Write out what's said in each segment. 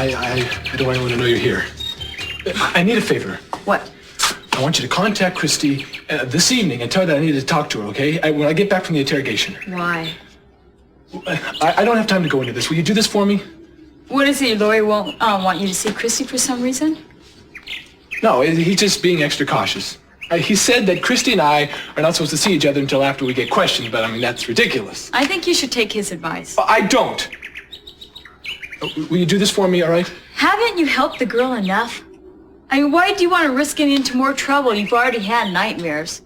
I don't want anyone to know you're here. I need a favor. What? I want you to contact Christie this evening and tell her that I need to talk to her, okay? When I get back from the interrogation. Why? I don't have time to go into this. Will you do this for me? What is it? Your lawyer won't want you to see Christie for some reason? No, he's just being extra cautious. He said that Christie and I are not supposed to see each other until after we get questioned, but I mean, that's ridiculous. I think you should take his advice. I don't. Will you do this for me, all right? Haven't you helped the girl enough? I mean, why do you want to risk getting into more trouble? You've already had nightmares.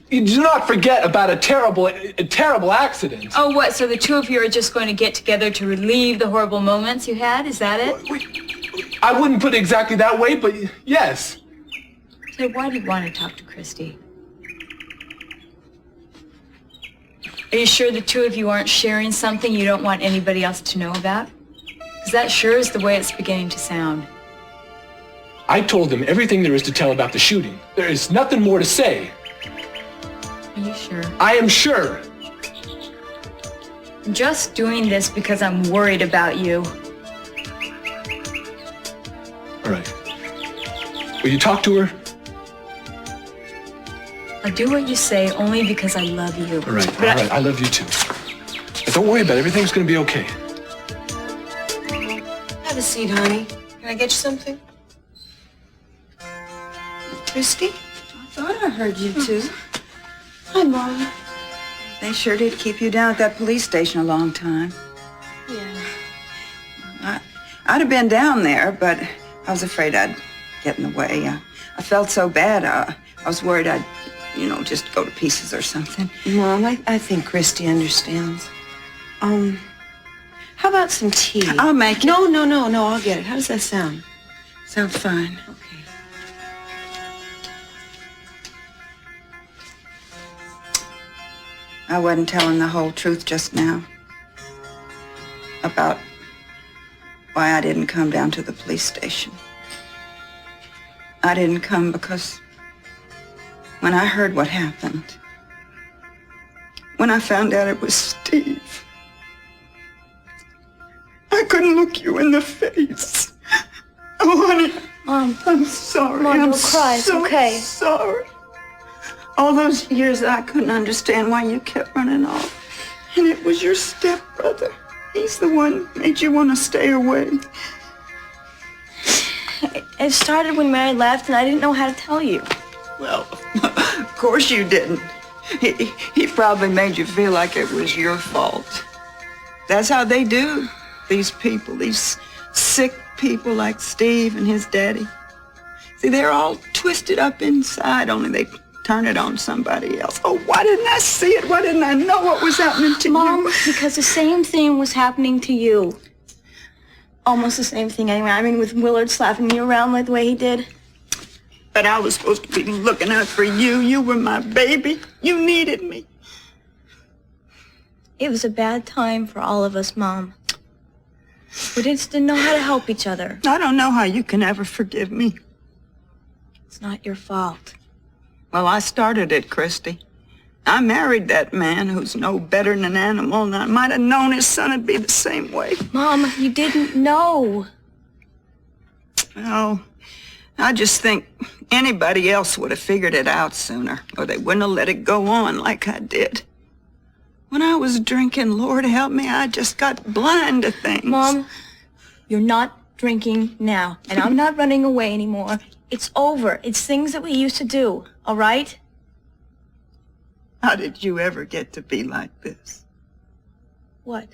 You do not forget about a terrible accident. Oh, what? So the two of you are just going to get together to relieve the horrible moments you had? Is that it? I wouldn't put it exactly that way, but yes. So why do you want to talk to Christie? Are you sure the two of you aren't sharing something you don't want anybody else to know about? Because that sure is the way it's beginning to sound. I told them everything there is to tell about the shooting. There is nothing more to say. Are you sure? I am sure. I'm just doing this because I'm worried about you. All right. Will you talk to her? I'll do what you say only because I love you. All right, all right. I love you too. But don't worry about it. Everything's going to be okay. Have a seat, honey. Can I get you something? Christie? I thought I heard you two. Hi, Mom. They sure did keep you down at that police station a long time. Yeah. I'd have been down there, but I was afraid I'd get in the way. I felt so bad. I was worried I'd, just go to pieces or something. Mom, I think Christie understands. How about some tea? I'll make it. No, I'll get it. How does that sound? Sounds fine. Okay. I wasn't telling the whole truth just now about why I didn't come down to the police station. I didn't come because when I heard what happened, when I found out it was Steve, I couldn't look you in the face. Oh, honey. Mom. I'm sorry. Mom, I'm don't cry. It's so okay. sorry. All those years I couldn't understand why you kept running off. And it was your stepbrother. He's the one who made you want to stay away. It started when Mary left, and I didn't know how to tell you. Well, of course you didn't. He probably made you feel like it was your fault. That's how they do. These people, these sick people like Steve and his daddy. See, they're all twisted up inside, only they turn it on somebody else. Oh, why didn't I see it? Why didn't I know what was happening to Mom, you? because the same thing was happening to you. Almost the same thing anyway. I mean, with Willard slapping me around like the way he did. But I was supposed to be looking out for you. You were my baby. You needed me. It was a bad time for all of us, Mom. We just didn't know how to help each other. I don't know how you can ever forgive me. It's not your fault. Well, I started it, Christie. I married that man who's no better than an animal, and I might have known his son would be the same way. Mom, you didn't know. Oh, I just think anybody else would have figured it out sooner, or they wouldn't have let it go on like I did. When I was drinking, Lord help me, I just got blind to things. Mom, you're not drinking now, and I'm not running away anymore. It's over. It's things that we used to do, all right? How did you ever get to be like this? What?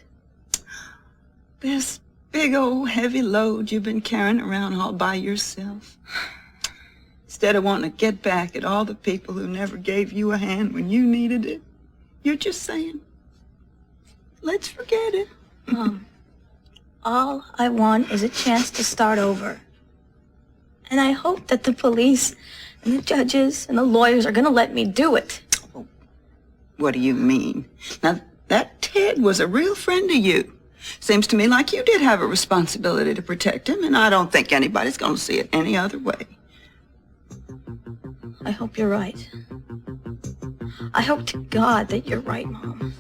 This big old heavy load you've been carrying around all by yourself. Instead of wanting to get back at all the people who never gave you a hand when you needed it, you're just saying, let's forget it. Mom, all I want is a chance to start over. And I hope that the police and the judges and the lawyers are going to let me do it. What do you mean? Now, that Ted was a real friend of you. Seems to me like you did have a responsibility to protect him, and I don't think anybody's going to see it any other way. I hope you're right. I hope to God that you're right, Mom.